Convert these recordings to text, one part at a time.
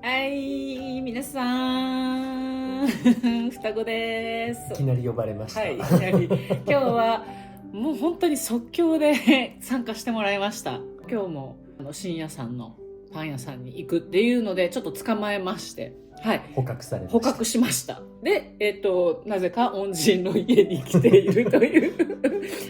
はい、皆さん双子です。いきなり呼ばれました。はい、いきなり今日はもう本当に即興で参加してもらいました。今日も深夜さんのパン屋さんに行くっていうのでちょっと捕まえまして、はい、捕獲されました。捕獲しました。で、なぜか恩人の家に来ているという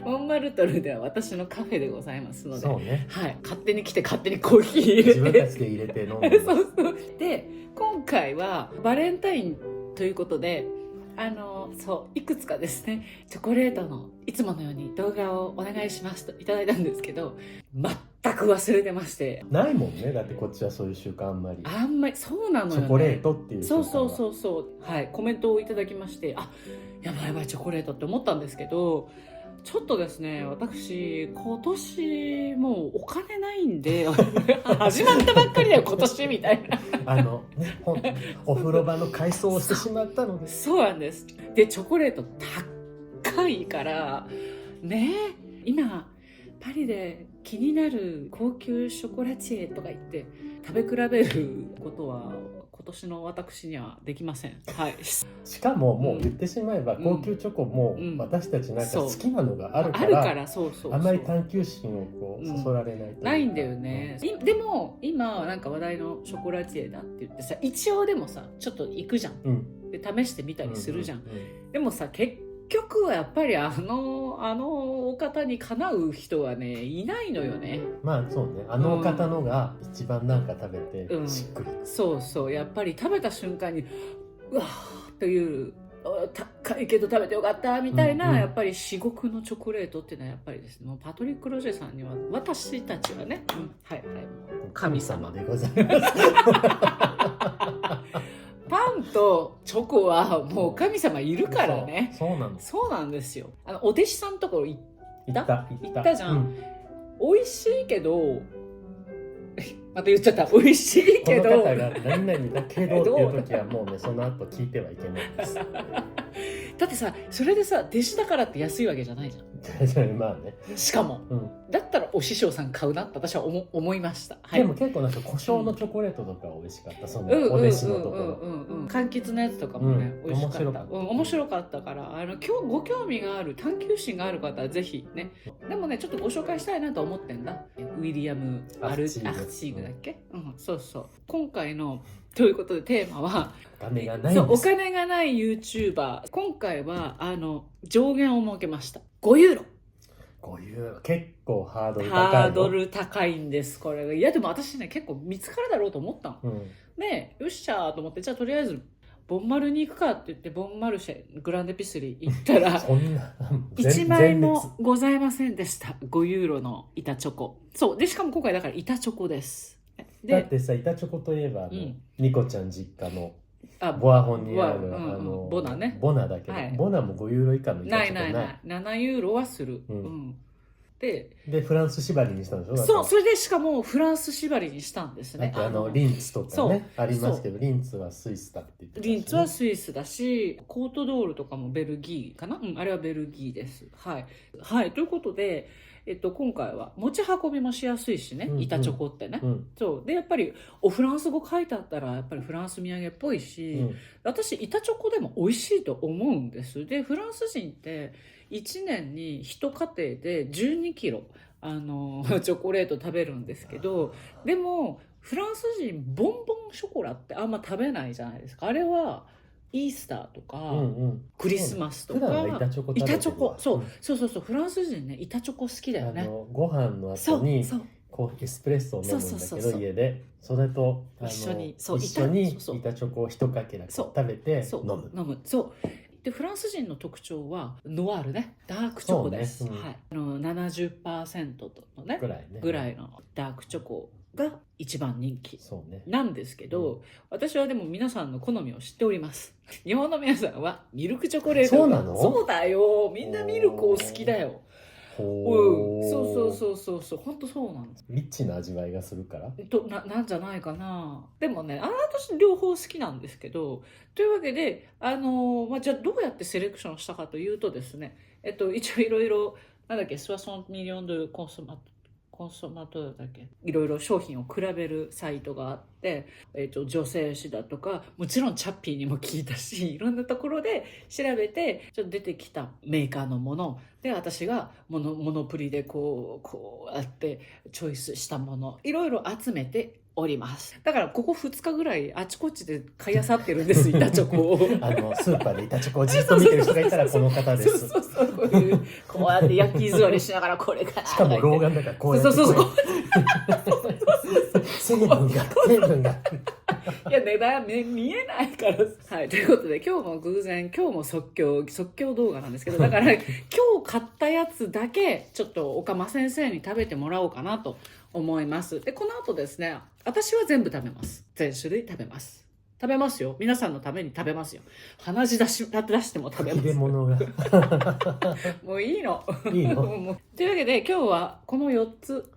モンマルトルでは私のカフェでございますので、そうね、はい、勝手に来て勝手にコーヒー入れて自分たちで入れて飲んでそうそう。で、今回はバレンタインということで、そういくつかですねチョコレートのいつものように動画をお願いしますといただいたんですけど、全く忘れてまして。ないもんね。だってこっちはそういう習慣あんまりそうなのよね。チョコレートっていう習慣はそうはい、コメントをいただきまして、やばいチョコレートって思ったんですけど、ちょっとですね、私今年もうお金ないんで始まったばっかりだよ今年みたいなお風呂場の改装をしてしまったのでそうなんです。でチョコレート高いからね、今パリで気になる高級ショコラティエとか言って食べ比べることは今年の私にはできません。はい。しかももう言ってしまえば、高級チョコも私たちなんか好きなのがあるから、そうあんまり探求心をこうそそられないというか、ないんだよね。でも今なんか話題のショコラティエだって言ってさ、一応でもさちょっと行くじゃん、で試してみたりするじゃん、でもさ結局はやっぱりあのお方にかなう人はねいないのよね。まあそうね、あのお方のが一番なんか食べてしっくり、そうやっぱり食べた瞬間にうわーという高いけど食べてよかったみたいな、やっぱり至極のチョコレートっていうのはやっぱりですね、もうパトリック・ロジェさんには私たちはね、はい神様でございますパンとチョコはもう神様いるからね。そうなんですよ。お弟子さんのところ行ったじゃん、美味しいけどまた言っちゃった、美味しいけどこの方が何々だけどっていう時はもうねその後聞いてはいけないですだってさ、それでさ弟子だからって安いわけじゃないじゃんまあね、しかも、だったらお師匠さん買うなって私は思いました、はい、でも結構なんか胡椒のチョコレートとか美味しかった、そのお弟子のところ柑橘のやつとかもね、美味しかった、面白かったから、今日ご興味がある探求心がある方はぜひね。でもねちょっとご紹介したいなと思ってんだ。ウィリアム・アルチーグだっけ、そう今回のということでテーマはお金がないんです。お金がない YouTuber。 今回は上限を設けました。5ユーロ。結構ハードル高いんですこれ。いやでも私ね結構見つかるだろうと思ったの、でよっしゃーと思って、じゃあとりあえずボンマルに行くかって言ってボンマルシェグランデピスリ行ったら1枚もございませんでした。5ユーロの板チョコ。そうでしかも今回だから板チョコです。だってさ、板チョコといえばニコちゃん実家のボアホンにあるボナね。ボナだけど、ボナも5ユーロ以下の板チョコない。7ユーロはする、でフランス縛りにしたんでしょ。そう、それでしかもフランス縛りにしたんですね。リンツとかねありますけど、リンツはスイスだって言ってたし、リンツはスイスだし、コートドールとかもベルギーかな、あれはベルギーです。はいということで、今回は持ち運びもしやすいしね、板チョコってね、そうでやっぱりフランス語書いてあったらやっぱりフランス土産っぽいし、私板チョコでも美味しいと思うんです。でフランス人って1年に1家庭で12キロチョコレート食べるんですけど、でもフランス人ボンボンショコラってあんま食べないじゃないですか。あれはイースターとか、クリスマスとか、板チョコそうフランス人ね板チョコ好きだよね。ご飯の後にエスプレッソを飲むんだけど、家でそれと一緒に板チョコを一かけだけ食べて飲む。でフランス人の特徴はノワールね、ダークチョコです。70% のねぐらいのダークチョコが一番人気なんですけど、私はでも皆さんの好みを知っております。日本の皆さんはミルクチョコレート。そうなの？そうだよ、みんなミルクを好きだよ。そう本当そうなんです。リッチな味わいがするからなんじゃないかな。でもね私両方好きなんですけど、というわけでじゃあどうやってセレクションしたかというとですね、一応いろいろなんだっけ、60ミリオンでコンコンソマトだっけ、いろいろ商品を比べるサイトがあって、女性誌だとか、もちろんチャッピーにも聞いたし、いろんなところで調べてちょっと出てきたメーカーのもので、私がモノプリでこうやってチョイスしたもの、いろいろ集めております。だからここ2日ぐらいあちこちで買い漁ってるんです板チョコをスーパーで板チョコをじっと見てる人がいたらこの方です。こうやって焼き座りしながらこれかな、しかも老眼だからこうやって成分がいや値段見えないから。はい、ということで今日も即興動画なんですけど、だから今日買ったやつだけちょっと岡間先生に食べてもらおうかなと思います。でこの後ですね、私は全部食べます。全種類食べますよ。皆さんのために食べますよ。鼻血出しても食べます。入れ物がもういいの。いいのというわけで今日はこの4つ、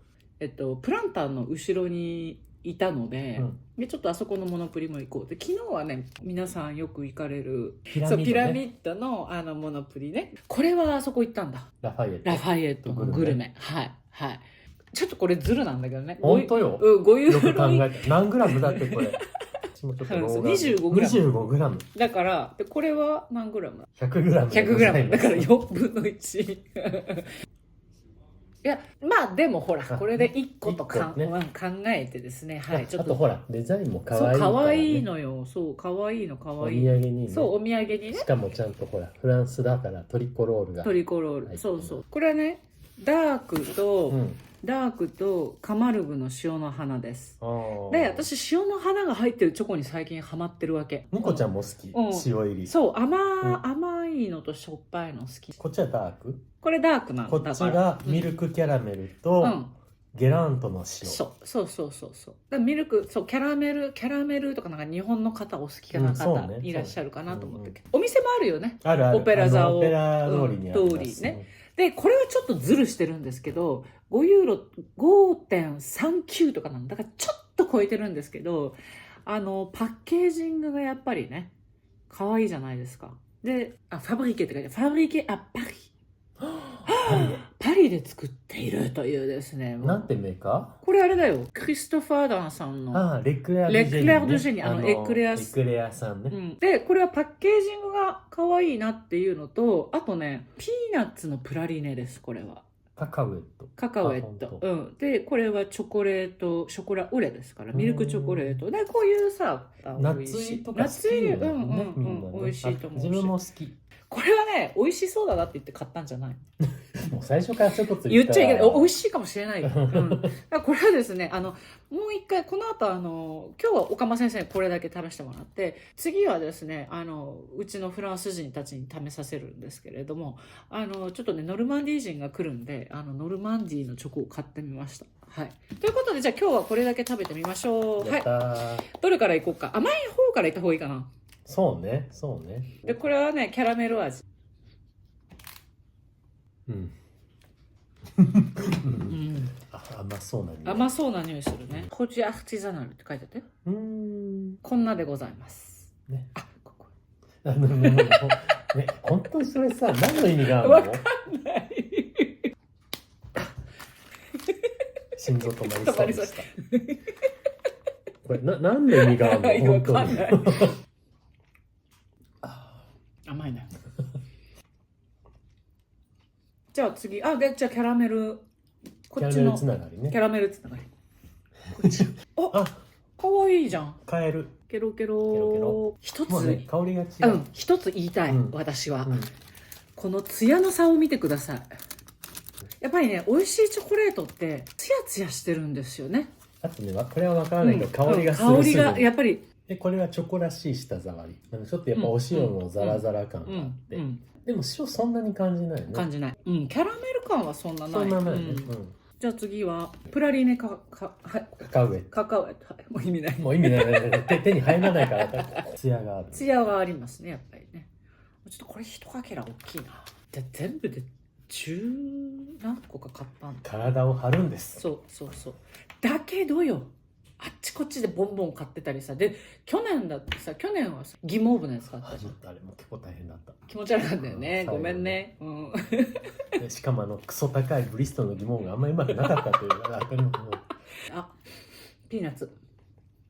プランターの後ろにいたので、でちょっとあそこのモノプリも行こう。で昨日はね、皆さんよく行かれるピラミッドのモノプリね。これはあそこ行ったんだ。ラファイエットのグルメ。はいはい。ちょっとこれズルなんだけどね。本当よ。5ユーロ。よく考えて。何グラムだってこれ。25グラム。だからでこれは何グラム？100グラム。100グラムだから4分の1。いやまあでもほらこれで1個と考えてですね、はい、ちょっとあとほらデザインも可愛いからね。そう可愛いのよ。そう可愛いの可愛い。お土産にね。そうお土産にね。しかもちゃんとほらフランスだからトリコロールが。そうこれはねダークとカマルグの塩の花です。で私塩の花が入ってるチョコに最近ハマってるわけ。ニコちゃんも好き、塩入り。そう甘いのとしょっぱいの好き。こっちはダーク？これダークなんだ。こっちがミルクキャラメルとゲラントの塩。そうミルク、そうキャラメルとかなんか日本の方お好きな方いらっしゃるかなと思って、お店もあるよね。あるオペラ座をオペラ通りにあります、ね。でこれはちょっとズルしてるんですけど、5ユーロ 5.39 とかなんだからちょっと超えてるんですけど、パッケージングがやっぱりね可愛いじゃないですか。でファブリケって書いて、ファブリケパリ。パリで作っているというですね。なんてメーカー？これあれだよ。クリストファーダンさんの。レクレア・ドゥジェニー。エクレアさんね。で、これはパッケージングが可愛いなっていうのと、あとね、ピーナッツのプラリネです、これは。カカオエット。で、これはチョコレート、ショコラウレですから、ミルクチョコレート。で、こういうさ、ナッツ入りとか好きよね。美味しいと思うし。自分も好き。これはね、美味しそうだなって言って買ったんじゃない。もう最初からそういうこと言っちゃいけない。美味しいかもしれないよ。これはですね、もう一回この後今日は岡間先生にこれだけ試してもらって、次はですねうちのフランス人たちに試させるんですけれども、ちょっとねノルマンディー人が来るんでノルマンディーのチョコを買ってみました。はい。ということでじゃあ今日はこれだけ食べてみましょう。はい。どれからいこうか。甘い方からいった方がいいかな。そうね。でこれはねキャラメル味。甘そうな匂い。甘そうな匂いするね。コチアフティザナルって書いてあって。こんなでございます。ね。ここ。ね、本当にそれさ、何の意味があるの？わかんない。心臓止まりそうでした。これ何の意味があるの？本当に。甘いね。じゃあ次、じゃあキャラメル、こっちのキャラメルつながりね。キャラメルつながり。こっち。かわいいじゃん。買える。ケロケロ。一つ、ね、香りが違う。一つ言いたい、私は。このツヤの差を見てください。やっぱりね、美味しいチョコレートってツヤツヤしてるんですよね。あとね、これは分からないけど、香りがする。香りがやっぱり。でこれはチョコらしい舌触り。ちょっとやっぱお塩のザラザラ感があって。でも塩そんなに感じないよね。感じない。キャラメル感はそんなない。そんなないね。じゃあ次はプラリネカカオエット。もう意味ない。もう意味ない。手に入らないから。ツヤがある。ツヤがありますね、やっぱりね。ちょっとこれ一かけら大きいな。で全部で10何個か買ったんだ。体を張るんです。そう。だけどよ、あっちこっちでボンボン買ってたりさ。で、去年はさ、ギモーブのやつ買ったじゃん。あれも結構大変だった。気持ち悪かったよね。ごめんね。しかもクソ高いブリストの疑問があんまりうまくなかったというのが当たり前。あ、ピーナッツ。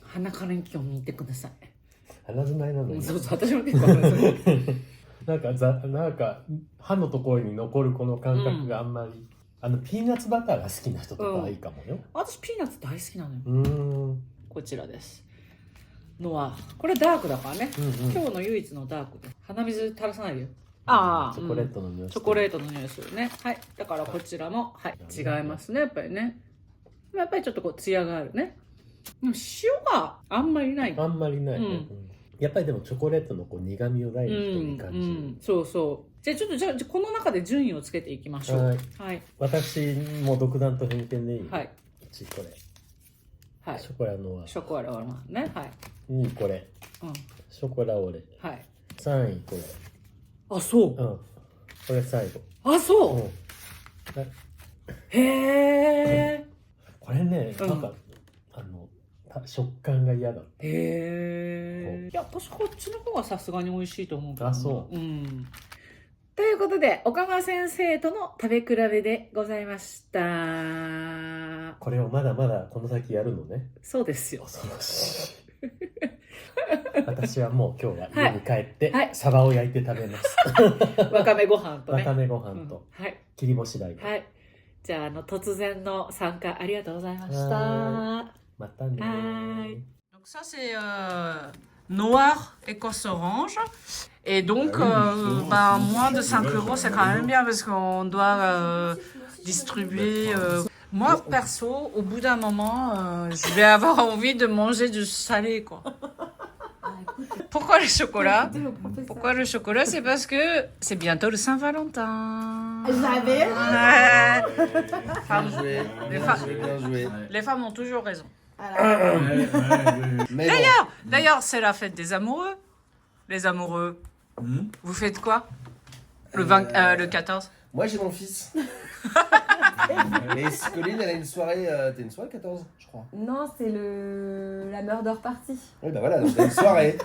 鼻から息を抜いてください。鼻づまいなのに。そうそう、私も結構鼻づまい。なんか歯のところに残るこの感覚があんまり、ピーナッツバターが好きな人とかはいいかもよ。私ピーナッツ大好きなのよ。こちらです。ノア。これダークだからね。今日の唯一のダークで。鼻水垂らさないでよ。チョコレートの匂い。チョコレートの匂いするね。はい。だからこちらも、はい。違いますね、やっぱりね。やっぱりちょっとこう、ツヤがあるね。塩があんまりない。あんまりないね。やっぱりでもチョコレートのこう苦味を大事に感じる。そうそう。じゃあちょっとこの中で順位をつけていきましょう。はい。私も独断と偏見でいい？はい。1これ。はい。ショコラノア。ショコラノアね。はい。2位これ。ショコラオレ。はい。3位これ。あ、そう。これ最後。あ、そう。へえ。これね、なんか食感が嫌だった。へえ。いや、私こっちの方がさすがに美味しいと思うけど。あ、そう。ということで、岡川先生との食べ比べでございました。これをまだまだこの先やるのね。そうですよ。恐ろしい。私はもう今日は家に帰ってサバを焼いて食べます。わかめご飯とね。わかめご飯と切り干し大根。はい。じゃあ突然の参加ありがとうございました。またね。Donc ça c'est noir écosse orange et donc moins de 5 euros c'est quand même bien parce qu'on doit distribuer. Moi perso au bout d'un moment je vais avoir envie de manger du salé quoi. Pourquoi le chocolat? Pourquoi le chocolat? C'est parce que c'est bientôt le Saint-Valentin. J'avais. Les femmes ont toujours raison. D'ailleurs, c'est la fête des amoureux. Les amoureux. Vous faites quoi le 14? Moi, j'ai mon fils. Mais Colline, elle a une soirée. T'as une soirée le 14, je crois. Non, c'est la murder party. Oui, bah voilà, donc t'as une soirée.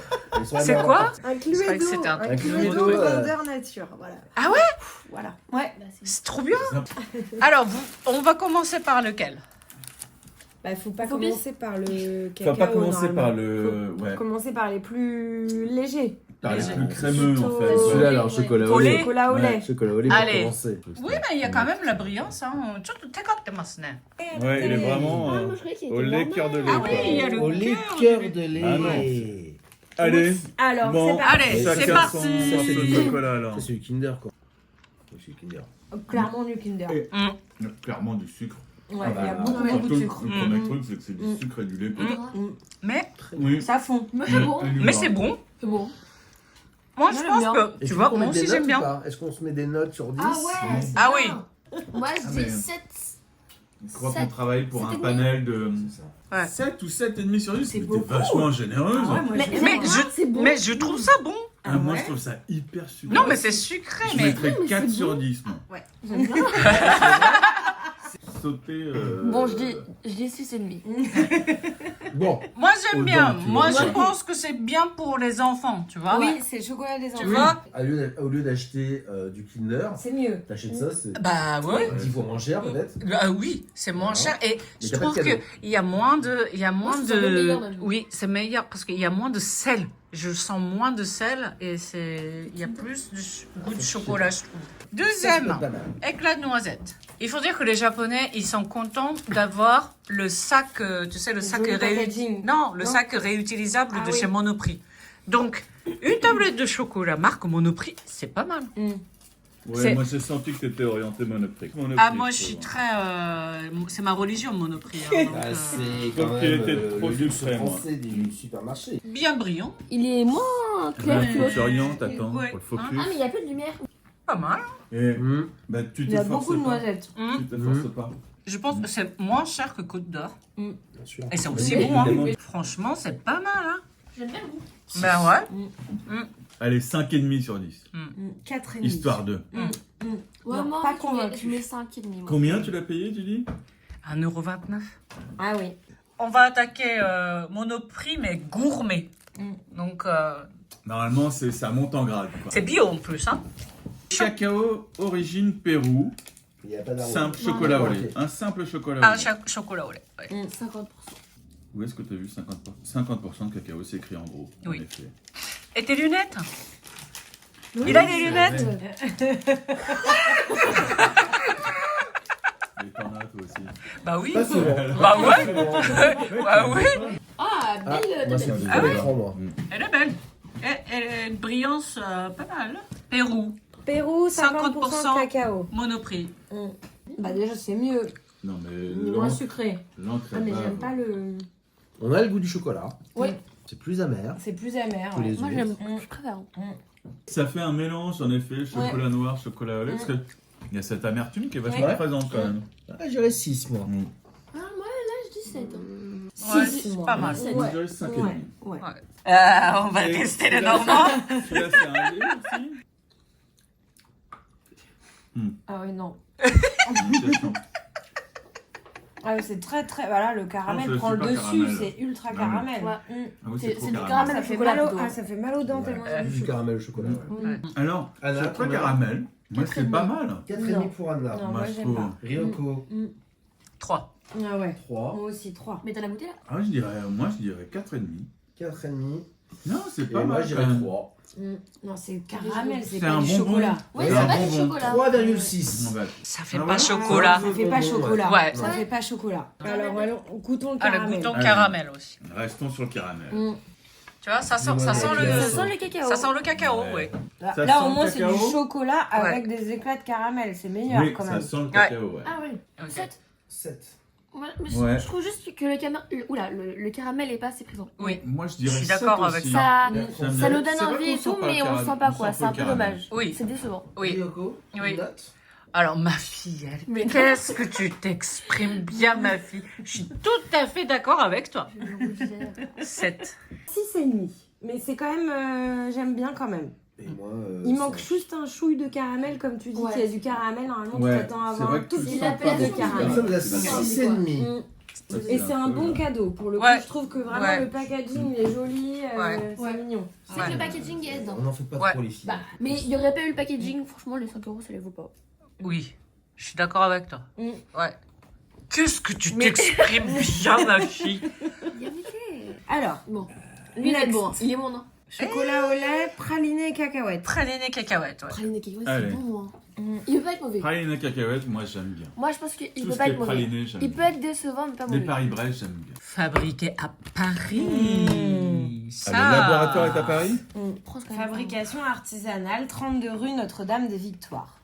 C'est quoi? Un Cluedo. C'était un Cluedo grandeur nature. Voilà. Ah ouais? Voilà. Ouais. C'est trop bien. Alors, on va commencer par lequel? Bah, faut pas commencer par le cacao. Faut pas commencer par le. Faut commencer par les plus légers. Par les plus crémeux en fait. Celui-là, alors, chocolat au lait. Chocolat au lait. Chocolat au lait pour Allez. commencer. Oui, mais il y a quand même la brillance. Hein. Ouais, il est vraiment au lait cœur de lait. Ah oui, il y a le Au lait cœur. cœur de lait. Ah non. Allez. Alors, Bon, c'est parti. Allez, c'est chacun parti. son morceau de chocolat alors. Ça, c'est du Kinder, quoi. C'est du Kinder. Clairement du Kinder. Il y a clairement du sucre. Ouais, Ah il y a bah, beaucoup, beaucoup de Surtout, sucre. le premier truc, c'est que c'est du sucre et du lait. Mais Oui. Ça fond. c'est bon. C'est bon. Moi, je pense que, Et tu vois, qu'on moi met des aussi, j'aime notes bien. ou pas? Est-ce qu'on se met des notes sur 10? Ah ouais. Ah oui. Moi je mais- dis 7. Je crois qu'on Sept. travaille pour un C'était panel de Ouais. 7 ou 7,5 sur 10. C'est T'es beaucoup. vachement généreuse. Mais je trouve ça bon. Ah, moi, je trouve ça hyper sucré. Non, mais c'est sucré, Je mais... mettrais 4 sur 10, moi. Ouais. J'aime bien. Sauter. Bon, je dis 6,5. Bon. Moi, j'aime Aux bien. dents, tu Moi, vois. je pense que c'est bien pour les enfants, tu vois. Oui, c'est chocolat des enfants. Tu vois? Au lieu d'acheter du Kinder, C'est mieux. t'achètes ça, c'est Bah ouais. 10 fois moins cher peut-être. Oui, c'est moins cher et je t'as pas de trouve cadeau. qu'il y a moins de, Moi, je trouve ça un peu meilleur, même. oui, c'est meilleur parce qu'il y a moins de sel. Je sens moins de sel et il y a plus de goût de chocolat, je trouve. Deuxième, pas mal. éclat de noisette. Il faut dire que les Japonais, ils sont contents d'avoir le sac, tu sais, le sac joli packaging. sac réutilisable Ah de oui. chez Monoprix. Donc, une tablette de chocolat marque Monoprix, c'est pas mal. Ouais, C'est- moi, j'ai senti que t'étais orienté Monoprix. Ah, moi, je suis très... c'est ma religion, Monoprix. Hein, donc, C'est Sauf quand qu'il même était le trop luxe sucré, moi. français du supermarché. bien brillant. Il est moins clair Ouais, que faut que l'autre. j'oriente, attends, Ouais. pour le focus. Ah, mais il y a peu de lumière. Pas mal. Et Mmh. bah, tu Il y a t'efforces beaucoup de pas. noisettes. Tu t'efforces pas. Je pense que c'est moins cher que Côte d'Or. Bien sûr. Et c'est aussi Oui, bon. Hein. évidemment. Franchement, c'est pas mal. Hein. J'aime bien le goût. Ben ouais. Allez, 5,5 sur 10. 4,5. Histoire de. Ouais, Non, moi, pas en fait, convaincu. je mets 5,5. Moi. Combien tu l'as payé, tu dis 1,29 €. Ah oui. on va attaquer Monoprix, mais gourmet. Donc, Normalement, ça monte en grade. Quoi. c'est bio en plus, hein. Cacao, origine Pérou, Il n'y a pas d'arôme. simple chocolat au lait. Un simple chocolat au Un lait. chocolat au lait. Ouais. 50%. Où est-ce que tu as vu 50% de cacao? C'est écrit en gros. Oui. En effet. Et tes lunettes? Il a des lunettes? Et t'en as toi aussi. Bah oui. Pas souvent. Bah ouais. Souvent. Bah oui. Ah, Ah, belle moi, c'est tablette. du Ah oui. écran, moi. Elle est belle. Elle a une brillance pas mal. Pérou, Pérou, 50% 50% cacao. Monoprix. Bah déjà c'est mieux, Non mais moins sucré. l'encre Ah mais j'aime pas le... On a le goût du chocolat. Oui. C'est plus amer. C'est plus amer. Que les Moi, autres. j'aime. Je préfère. Ça fait un mélange en effet, chocolat noir, chocolat au lait, parce que il y a cette amertume qui est vachement Ouais. présente quand même. Ah, j'irais 6, moi. Ah, moi, là, je dis 7. Ouais, c'est pas mal. Moi, je dirais 5,5. Ouais. On va Et tester les celui-là, Normands. Celui-là, c'est un lait aussi. Ah oui, non. Indication. Ah oui, c'est très très... Voilà, le caramel Non, c'est prend le super dessus, caramel. c'est ultra Ouais. caramel. Ouais. Ah oui, C'est trop du caramel. caramel. Ça fait, chocolat mal au... plutôt. ça fait mal aux dents tellement c'est Du caramel au chocolat. Ouais. Alors, Anna, c'est pas combien? caramel, moi c'est 4,5. pas mal. 4,5 pour Anna. Non, Moi, moi je j'aime trouve. pas. Ryoko, 3. Ah ouais, 3. moi aussi 3. Mais t'en as goûté là? Ah, moi je dirais 4,5. 4,5. Non, c'est Et pas moi, mal. je quand dirais même. 3. Non, c'est caramel, c'est C'est pas un du bonbon. chocolat. Ouais, C'est c'est un pas du bonbon. chocolat. 3,6. On va- Ça fait Ah pas ouais. chocolat. Ça fait pas chocolat. Ouais. Ça fait pas chocolat. Alors, allons, goûtons le Ah, le caramel. goûton Allez. caramel aussi. Restons sur le caramel. Tu vois, ça sent Ouais, le Ça sent le cacao. ça sent le cacao, Ouais. ouais. Là, Ça là, sent au le moins, c'est du cacao. chocolat avec des éclats de caramel. C'est meilleur Oui, quand ça même. sent le cacao, ouais. Ah oui. Ok. 7. 7. Ouais, mais Ouais. je trouve juste que le caramel est pas assez présent. Oui. Moi je Je dirais suis 7 d'accord avec aussi. Ça, J'aime ça bien. nous donne C'est vrai envie qu'on et sent tout, pas mais le on caramel, sent pas on quoi. sent C'est un le peu caramel. dommage. Oui. C'est décevant. Oui. Ryoko, Oui. une note. Alors, ma fille, Mais non. qu'est-ce que tu t'exprimes bien, ma fille. Je suis tout à fait d'accord avec toi. 7. 6,5. Mais c'est quand même... j'aime bien quand même. Et moi, Il manque cinq. juste un chouille de caramel, comme tu dis, Ouais. qu'il y a du caramel. Normalement, Ouais, tu t'attends à c'est avoir vrai un que tout tu petit le peu sens pas de beaucoup. Comme caramel. ça, vous avez C'est 6,5. Et c'est un bon cadeau. Pour le coup, Ouais. je trouve que vraiment Ouais. le packaging il est joli, Ouais. c'est Ouais. mignon. C'est que le packaging est dedans. On n'en fait pas Ouais. trop, les filles. Bah, mais il n'y aurait pas eu le packaging, franchement, les 5 euros, ça les vaut pas. Oui, je suis d'accord avec toi. Mm. Ouais. Qu'est-ce que tu t'exprimes bien, ma fille. Alors, Bon, lui, lui, il est bon. Il est bon, non? chocolat au lait, praliné et cacahuètes. Praliné cacahuète, ouais. Praliné cacao, c'est Allez. bon, moi. Il peut pas être mauvais. Praline et cacahuètes, moi j'aime bien. Moi, je pense qu'il Tout peut ce pas qui être est mauvais. praliné, j'aime Il peut bien. être décevant, mais pas Les mauvais. Paris-Brest, j'aime bien. Fabriqué à Paris. Ça. Ah, le laboratoire est à Paris? France, quand même. Fabrication artisanale, 32 rue Notre-Dame des Victoires.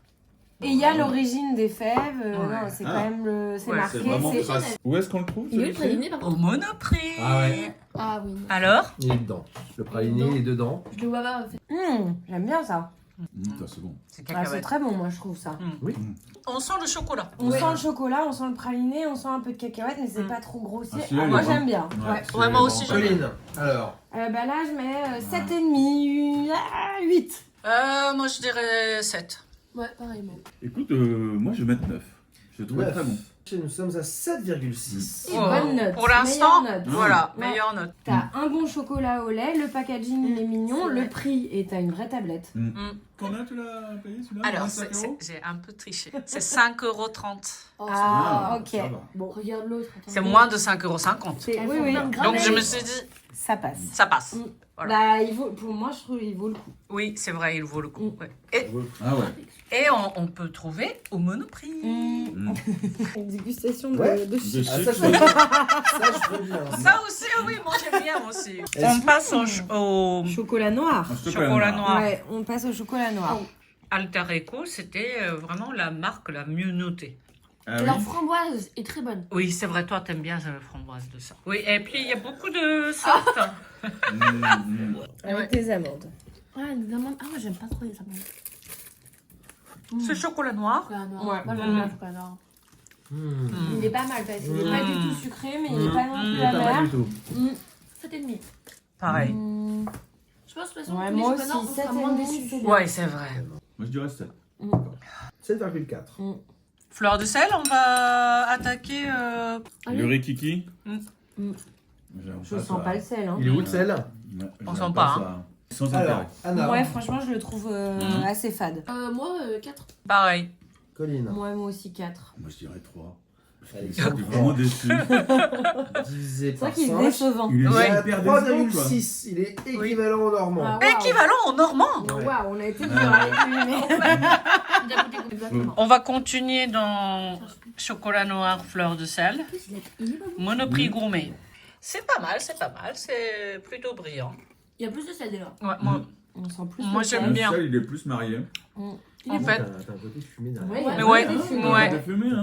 Et il y a l'origine des fèves, non, c'est Ah. quand même le, c'est Ouais, marqué. C'est vraiment c'est- trace. Où est-ce qu'on le trouve Il est où le celui-ci praliné, par Au contre? Monoprix. Ah ouais. Ah oui. Alors? Il est dedans. Le praliné il est dedans. Je le vois pas, en fait. J'aime bien ça. Ça, c'est bon. C'est Ah, c'est cacahuète. très bon, moi je trouve ça. On sent le chocolat. On sent le chocolat, on sent le praliné, on sent un peu de cacahuètes, mais c'est pas trop grossier. Ah, celui-là, Ah, il moi est j'aime bien. Ouais, Ouais. c'est Ouais, moi aussi, vraiment j'aime pas Pauline, alors. Bah là je mets 7,5, 8. Moi, je dirais 7. Ouais, pareil, moi. Écoute, moi je vais mettre 9. Je le trouve Neuf. très bon. Nous sommes à 7,6. Et bonne note. Pour l'instant, meilleure note. voilà, Ouais. meilleure note. T'as un bon chocolat au lait, le packaging il est mignon, c'est le vrai. prix et t'as une vraie tablette. Combien tu l'as payé celui-là? Alors, 25 €? j'ai un peu triché. C'est 5,30 €. Oh, Ah, ok. ça va. Bon, regarde l'autre. attends. C'est moins de 5,50 €. c'est- Elles oui, font oui. plein de grammes. Donc, je me suis dit, Ça passe. ça passe. Voilà. Bah, il vaut, pour moi, je trouve qu'il vaut le coup. Oui, c'est vrai, il vaut le coup. Ouais. Ah ouais. Et on peut trouver au Monoprix. Mm. Une dégustation Ouais. de De Ah, ça, sucre. je veux bien. Ça, je veux bien. Ça aussi, oui, moi j'aime bien aussi. Est-ce On passe au chocolat noir. Un chocolat noir. Ouais, on passe au chocolat noir. Alter Eco, c'était vraiment la marque la mieux notée. Ah oui. Leur framboise est très bonne. Oui, c'est vrai, toi t'aimes bien la framboise de ça. Oui, et puis il y a beaucoup de sortes. Avec des amandes. Ouais, les amandes. Ah, moi, j'aime pas trop les amandes. C'est chocolat noir. Chocolat noir. Ouais. Moi, j'aime bien le chocolat noir. Il est pas mal parce qu'il est pas du tout sucré, mais il est pas non plus Pas mal amer. du tout. 7,5. Pareil. Je pense que de toute façon, Ouais, tous les moi chocolats, aussi, on sera moins 7,5, déçus. c'est bien. Ouais, c'est vrai. Moi je dirais 7. 7,4. Fleur de sel, on va attaquer. Allez. Le rikiki. Je sens pas le sel. Hein. Il est où le sel? Ouais, On j'aime sent pas, ça. Sans Alors, intérêt. Anna, Ouais, franchement, je le trouve assez fade. Moi, 4. Pareil. Colline, Moi aussi 4. Moi, je dirais 3. Allez, Je suis vraiment déçu. divisé C'est vrai par qu'il est 5. décevant. Il est Ouais. hyper décevant, quoi. 3,6. Il est équivalent au normand. Ah, waouh. Équivalent en normand. Ouais. Waouh, on a été dur avec lui, mais... Exactement. On va continuer dans chocolat noir, fleur de sel. Il est pas bon. Monoprix gourmet. C'est pas mal, c'est plutôt brillant. Il y a plus de sel déjà. Ouais, On sent plus Moi, le j'aime sel. Le bien. sel, il est plus marié. En fait, T'as un côté fumé derrière. Ouais, il y a Mais un ouais, côté fumé. ouais. T'as fumé, hein.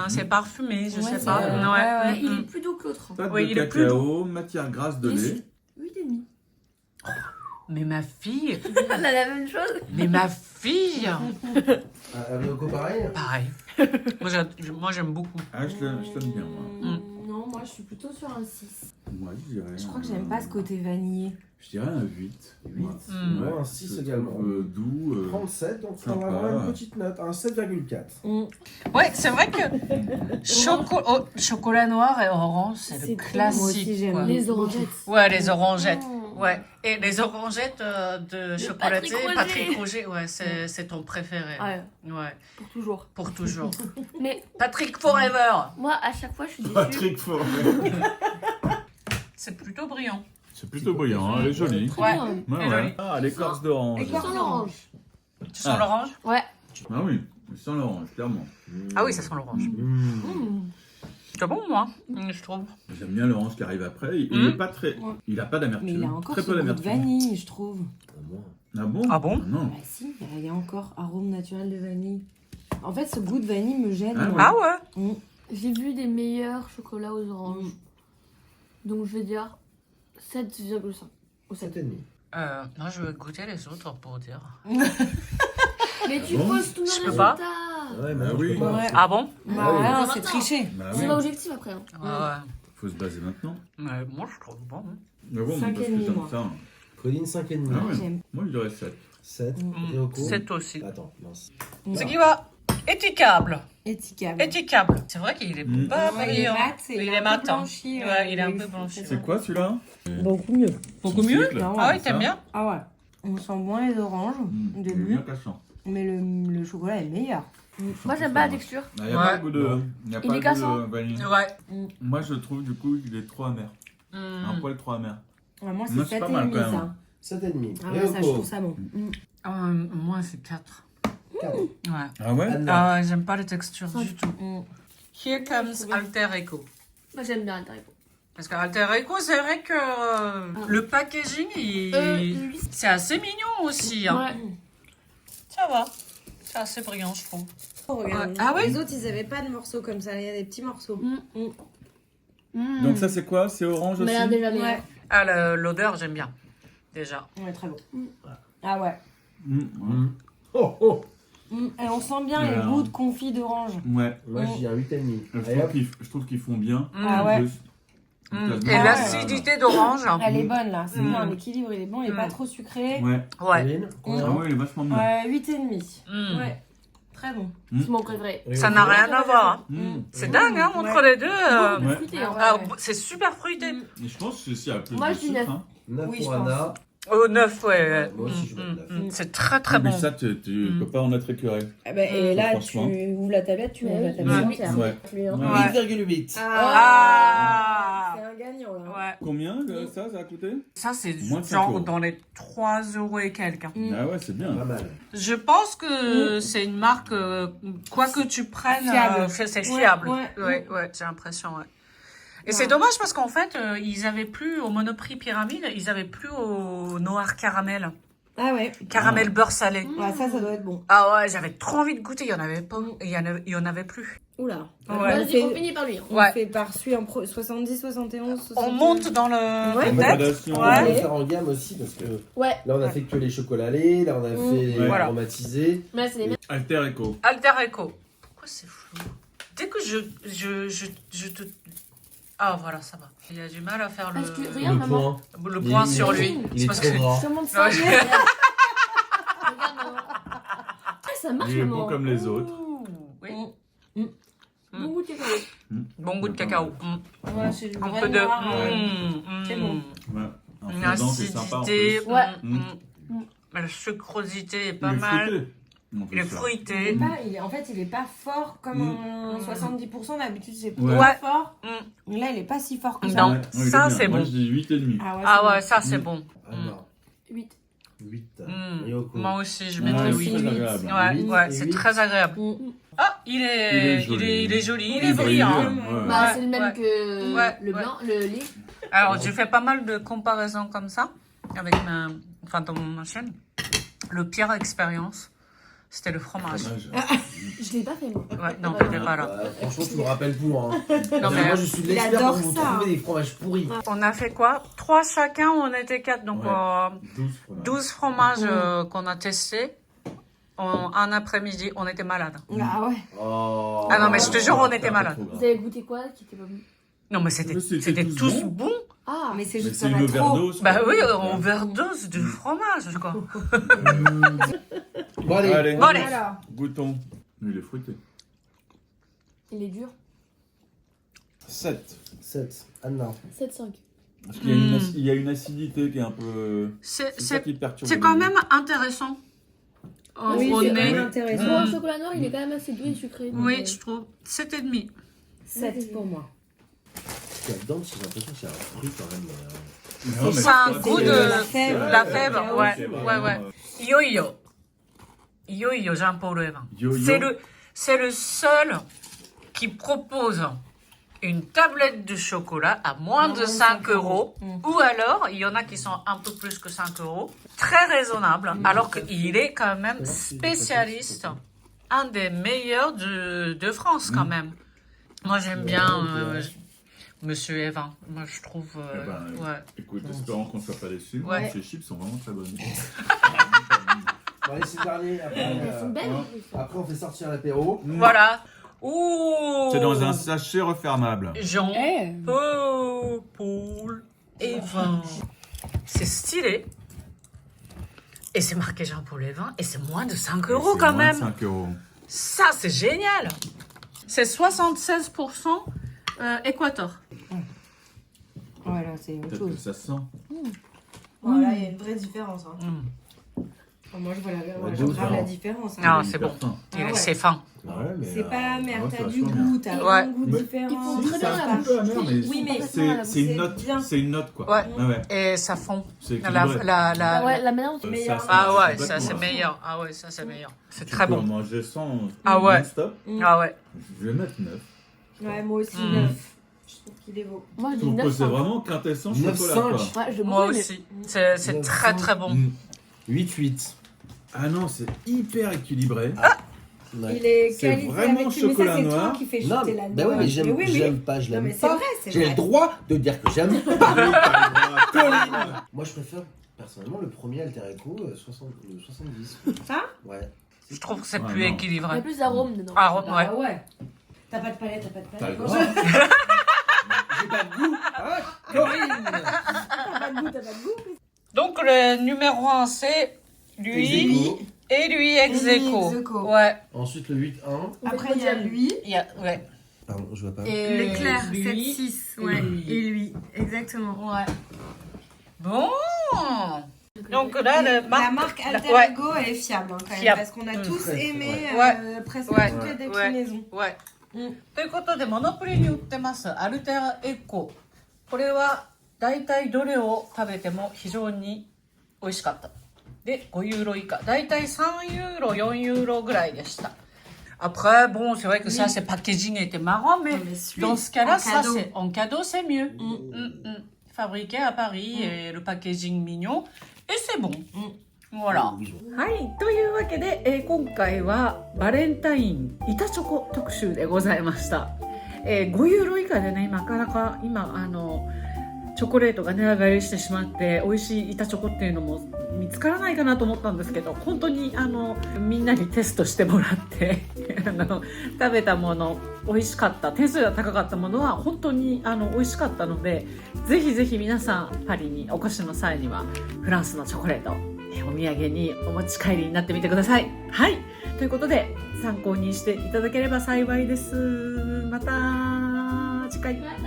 c'est parfumé, je Ouais, sais c'est pas. vrai. Ouais. Il est plus doux que l'autre. Pâte Oui, de il est plus cacao, matière grasse de lait. 8,5. Mais ma fille, On a la même chose. mais ma fille, Avec Loco pareil. pareil. Moi, j'aime beaucoup. Ah, je l'aime bien, moi. Non, moi, je suis plutôt sur un 6. Moi, je dirais. Je crois que j'aime pas ce côté vanillé. Je dirais un 8. 8. Moi, un 6 également. Doux. 37, donc on sympa. va avoir une petite note, un 7,4. Ouais, c'est vrai que chocolat noir et orange, c'est le Moi aussi, classique. j'aime Quoi. Les orangettes. Ouais, les orangettes. Ouais. Et les orangettes de chocolatier, Patrick Roger. Patrick Roger, ouais, c'est ton préféré. Ouais, Ouais, pour toujours. pour toujours. Mais Patrick Forever. moi, à chaque fois, je suis déçue. Patrick Fort. C'est plutôt brillant. C'est plutôt brillant, hein, elle est jolie. Très Ouais. bien. Ouais, Elle est ouais. jolie. Ah, l'écorce d'orange. Ça sent l'orange. Tu sens l'orange? Ouais. Ah oui, ça sent l'orange, clairement. Ah oui, ça sent l'orange. C'est bon, moi, je trouve. J'aime bien l'orange qui arrive après. Il est pas très. Il a pas d'amertume. Mais il a encore très ce peu goût de d'amertume. vanille, je trouve. Ah bon? Ah bon? Non. Bah si, il y a encore arôme naturel de vanille. En fait, ce goût de vanille me gêne. Ah moi. Ah ouais? J'ai vu des meilleurs chocolats aux oranges. Donc, je vais dire 7,5. Ou 7. 7,5. Moi, je vais goûter les autres pour dire. Mais tu bon poses tous Je nos peux pas. résultats. Ouais, Bah mais oui. oui. Ouais. Ah bon? Bah Ah oui. non, C'est c'est maintenant. triché. Bah C'est oui. pas objectif après. Hein. Ouais. Faut se baser maintenant. Mais moi, je trouve bon. Mais bon, Cinq parce et que demi, j'aime moi. ça. Colline 5,5. Ah ouais. J'aime. Moi, je dirais 7. 7. Mm. Ryoko. 7 aussi. Attends, mince. Ce qui va. Étiquable. Étiquable. Étiquable. C'est vrai qu'il est pas Ouais, il est brillant. mat, et Il il est est un peu matin. blanchi, Ouais, il est un il peu est- blanchi. C'est quoi celui-là? Beaucoup mieux. Beaucoup mieux? Cycle. Non, Ah ouais. oui, t'aimes bien? Ah ouais. On sent moins les oranges au Il est début, bien cassant. mais le chocolat est meilleur. Moi, j'aime pas la texture. Il n'y a Ouais. pas le goût de. Il y a Il pas est le cassant. goût de vanille. Ouais. Moi, je trouve du coup qu'il est trop amer. Un poil trop amer. Ouais, moi, Moi, c'est c'est pas 7,5 mal, quand même. ça. 7,5. Ah ouais, ça, je trouve ça bon. Moi, c'est 4. 4. Ouais. Ah ouais? Anna. Ah, j'aime pas les textures Cinq. du tout. Here comes Alter Eco. Moi, j'aime bien Alter-Eco. Parce que Alter Eco, c'est vrai que le packaging, lui, c'est assez mignon aussi. Hein. Ouais. Ça va. C'est assez brillant, je trouve. Oh, regarde. Ouais. Ah oui? Les autres, ils avaient pas de morceaux comme ça. Il y a des petits morceaux. Donc, ça, c'est quoi? C'est orange aussi? Mais là, déjà meilleur. Ouais. Ah, l'odeur, j'aime bien. Déjà. Ouais, très bon. Ah ouais. Oh, oh. Et on sent bien Alors. le goût de confit d'orange. Ouais. Moi, je dis un 8,5. Je Allez, hop. trouve qu'ils font bien. Ah En ouais. plus. Et Ah, l'acidité d'orange. Elle est bonne là. C'est Mm. bien. L'équilibre, il est bon. Il est pas trop sucré. Ouais. Ouais. Colline, Ah combien? ouais, il est vachement bien. 8,5. Mm. Ouais. Très bon. C'est mon préféré. Ça n'a rien à voir. C'est dingue, hein, entre les deux. Ouais. Fruité, Ah hein. ouais. Ah, c'est super fruité. Et je pense que c'est à plus Moi, de je dis sucre, 9. hein. 9 Oui, pour je pense. Anna. Au 9, ouais. Moi aussi, je vais mettre 9. C'est très très Mais bon. ça, tu peux pas en être écœuré. Et là, tu Franchement. ouvres la tablette, tu manges la Ouais. tablette Ouais. entière. Ouais. Lui, hein. Ouais. 8,8. Ah. C'est un gagnant là. Ouais. Combien ça a coûté? Ça, c'est Moins de 5 genre euros. dans les 3 € et quelques. hein. Ah ouais, c'est bien. Pas mal. Je pense que c'est une marque, quoi que tu prennes, Fiable. c'est fiable. Ouais, Ouais, ouais, j'ai l'impression, ouais. Et c'est dommage parce qu'en fait, ils avaient plus au Monoprix Pyramide, ils avaient plus au Noir Caramel. Ah ouais. Caramel beurre salé. Ouais, ça doit être bon. Ah ouais, j'avais trop envie de goûter, il y en avait pas, il y en avait plus. Oula. Ouais. Moi, je On dis fait, qu'on finit par lui. hein. on Ouais. fait par celui en 70, 71, 71. On monte dans le Ouais. peut-être. Gradation. On va Ouais. le faire en gamme aussi parce que Ouais. là on a fait que les chocolats laits, là on a fait Ouais. Voilà. aromatisé. Mais là, c'est les mêmes. Alter Eco. Alter Eco. Pourquoi c'est flou? Dès que je te... Ah voilà, ça va. Il y a du mal à faire Parce que Le regarde, maman. point, le point il- sur il- lui. il C'est est parce trop que... gras. Je te montre ça. Ouais. Regarde, maman. Ah, ça marche, Il est maman. bon comme les autres. Ouh, oui. Bon goût de chocolat. Bon goût de cacao. Ouais, c'est Un vrai peu de. noir, c'est bon. Ouais. Un Une fondant, c'est sympa en acidité. plus. Ouais. La sucrosité est pas Il est mal. fruité, en plus, Il est ça. fruité. En fait, il est pas fort comme en 70%. D'habitude, c'est plus Ouais. fort. Mm. Mais là, il est pas si fort que ça. Non. Ouais, il est Ça, bien. c'est Moi, bon. je dis 8,5. Ah ouais, c'est ça c'est bon. Alors, 8. 8. Mm. Yoko. Moi aussi, je Ouais, mettrais c'est 8. très agréable. Ouais, Huit ouais, et c'est huit. très agréable. Ah, il est joli, il est brillant. Ouais. Bah, Ouais, c'est le même ouais. que Ouais, le blanc, le lait. Alors, j'ai fait pas mal de comparaisons comme ça avec dans ma chaîne. Le pire expérience, c'était le fromage. Je l'ai pas fait, moi. Ouais, non, t'étais pas là. Franchement, tu me rappelles tout. Hein. Non, mais Moi, je suis il l'expert adore pour vous ça. trouver des fromages pourris. on a fait quoi? 3 chacun ou on était 4? Donc, Ouais. 12 fromages. 12 fromages qu'on a testés. En un après-midi, on était malades. Ah ouais. Oh. Ah non, mais je te jure, on était malades. Vous avez goûté quoi qui était pas bon? Non, mais c'était Mais c'était tous tous bons. Ah, Mais c'est Mais juste c'est qu'il y une en a trop. overdose. Bah quoi. oui, on overdose de fromage, quoi. Bon, allez. Allez, Bon, allez. Alors, goûtons. Il est fruité. il est dur. 7. 7. Anna. 7,5. Parce qu'il y a il y a une acidité qui est un peu. C'est ça qui perturbe. C'est quand même intéressant. oui, Au c'est nez. vraiment intéressant. Pour un chocolat noir, il est quand même assez doux et sucré. donc, Oui, je trouve. 7,5. 7 pour moi. Ce qu'il y a dedans, j'ai l'impression qu'il y a un fruit quand même. Non, mais C'est un c'est goût pas- de la fève. la fève, ouais, C'est ouais, vraiment, ouais. Yo-yo. Yo-yo, Jean-Paul Evin. Yo-yo. C'est le seul qui propose une tablette de chocolat à moins de 5 euros. Ou alors, il y en a qui sont un peu plus que 5 euros. Très raisonnable. Alors qu'il est quand même spécialiste. Un des meilleurs de France quand même. Moi, j'aime bien Monsieur Evin. Moi, je trouve... Eh ben, ouais. Écoute, espérons qu'on ne soit pas déçus. Ouais. Ces chips sont vraiment très bonnes. Bon, allez, c'est le dernier. Après, Elles sont belles. en plus. après, on fait sortir l'apéro. Voilà. Ouh. C'est dans un sachet refermable. Jean. Paul Evin. C'est stylé. Et c'est marqué Jean-Paul Evin. Et c'est moins de 5 euros C'est quand moins de même. 5 euros. Ça, c'est génial. C'est 76% Équateur. Ouais, là, c'est autre Peut-être que chose. ça se sent. Voilà, il y a une vraie différence. Hein. Mm. Moi, je vois Ouais, je douze, grave hein. la différence. hein. Ah, Il est c'est hyper bon. fin. Ah ouais. C'est fin. Ouais, mais. C'est pas amer, ouais, t'as c'est du vachement goût, t'as Ouais. un goût Mais- différent. Ils font très C'est bien un la petit peu amer, mais Oui, mais c'est une note. bien. C'est une note, quoi. Ouais. Ouais. Et ça fond. C'est La, équilibré. Ah ouais, la manière dont tu meilleur. Ah ouais, c'est ça c'est complètement- meilleur. Ah ouais, ça c'est meilleur. C'est Tu très peux bon. en manger sans Ah ouais. non-stop. Ah ouais. Je vais mettre 9. Ouais, moi aussi, Mm. 9. Je trouve qu'il est beau. Moi, je Je dis trouve que 9. c'est vraiment quintessence 9,5. chocolat, quoi. Ouais, je Moi beaucoup, mais- aussi. C'est Neuf, très cinq. très bon. 8-8. Ah non, c'est hyper équilibré. Ouais. Il est C'est qualifié vraiment avec mais chocolat ça, c'est toi noir. qui fais Non, chuter la bah oui, mais j'aime oui, j'aime pas, je Non, mais l'aime c'est pas. vrai, c'est J'ai vrai. le droit de dire que j'aime pas. Colline. Moi, je préfère personnellement le premier Alter Eco, le 70. Ça Ouais. Je trouve que c'est Ouais, plus non. Il y a équilibré. plus d'arôme dedans. Ah ouais. Ah ouais. T'as pas de palette, t'as pas de T'as le palette. droit. J'ai pas de goût. Ah, Corinne. T'as pas de goût, t'as pas de goût. Donc le numéro 1 c'est lui Ex-aequo. et lui ex Et lui, aequo. ex-aequo. Ouais. Ensuite, le 8-1. Après, il y a lui. Il y a, ouais. Pardon, je vois pas. Et L'éclair, lui 7-6. et Ouais. lui. Et lui, exactement. Ouais. Bon. Donc là, La marque Alter ouais. Ego, elle est fiable hein, quand même. Fiable. Parce qu'on a Mm. tous Très, aimé ouais. presque Ouais. toutes les Ouais. déclinaisons. はい。うんということで、モノプリに売ってますアルテラエコ。これは大体どれを食べても非常に美味しかった。で、5ユーロ以下。大体3ユーロ、4ユーロぐらいでした。Après, bon, c'est vrai que ça, c'est packaging était marrant, mais Mais celui, dans ce cas-là, en ça, cadeau. c'est en cadeau, c'est mieux. Fabriqué à Paris et le packaging mignon. Et c'est bon. Voilà. はい、というわけで、今回はバレンタイン板チョコ特集でございました。5ユーロ以下でね、なかなか今チョコレートが値上がりしてしまって美味しい板チョコっていうのも見つからないかなと思ったんですけど、本当にみんなにテストしてもらって食べたもの美味しかった、点数が高かったものは本当に美味しかったので、ぜひぜひ皆さんパリにお越しの際にはフランスのチョコレートお土産にお持ち帰りになってみてください。はい、ということで参考にしていただければ幸いです。またかい。また